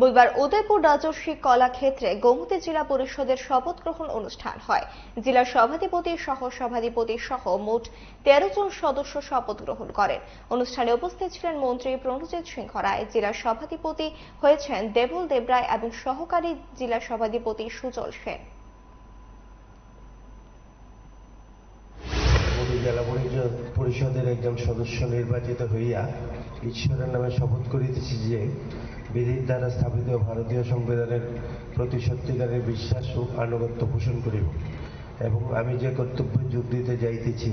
বুধবার উদয়পুর রাজস্বী কলাক্ষেত্রে গোমতী জেলা পরিষদের শপথ গ্রহণ অনুষ্ঠান হয়। জেলা সভাধিপতি, সহ সভাধিপতি সহ মোট 13 জন সদস্য শপথ গ্রহণ করেন। অনুষ্ঠানে উপস্থিত ছিলেন মন্ত্রী প্রণজিৎ সিংহ রায়। জেলা সভাধিপতি হয়েছেন দেবল দেবরায় এবং সহকারী জেলা সভাধিপতি সুজল সেন। জেলা পরিষদের একজন সদস্য নির্বাচিত হইয়া ঈশ্বরের নামে শপথ করিতেছি যে বিধির দ্বারা স্থাপিত ভারতীয় সংবিধানের প্রতি সত্যিকারের বিশ্বাস ও আনুগত্য পোষণ করিব এবং আমি যে কর্তব্যে যোগ দিতে যাইতেছি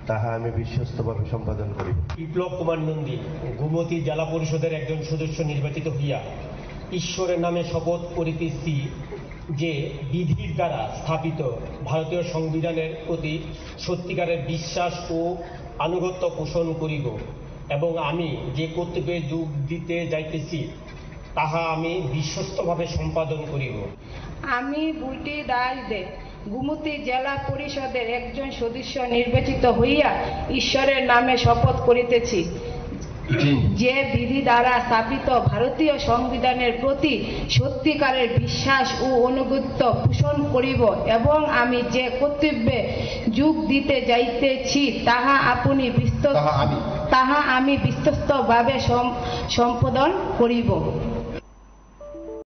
তাহা আমি বিশ্বস্তভাবে সম্পাদন করিব। বিপ্লব কুমার নন্দী গোমতী জেলা পরিষদের একজন সদস্য নির্বাচিত হইয়া ঈশ্বরের নামে শপথ করিতেছি যে বিধির দ্বারা স্থাপিত ভারতীয় সংবিধানের প্রতি সত্যিকারের বিশ্বাস ও আনুগত্য পোষণ করিব এবং আমি যে কর্তব্যে যোগ দিতে যাইতেছি তাহা আমি বিশ্বস্তভাবে সম্পাদন করিব। আমি বুলটি দাস দে গোমতী জেলা পরিষদের একজন সদস্য নির্বাচিত হইয়া ঈশ্বরের নামে শপথ করিতেছি যে বিধি দ্বারা স্থাপিত ভারতীয় সংবিধানের প্রতি সত্যিকারের বিশ্বাস ও আনুগত্য পোষণ করিব এবং আমি যে কর্তব্যে যোগ দিতে যাইতেছি তাহা আমি বিশ্বস্তভাবে সম্পাদন করিব।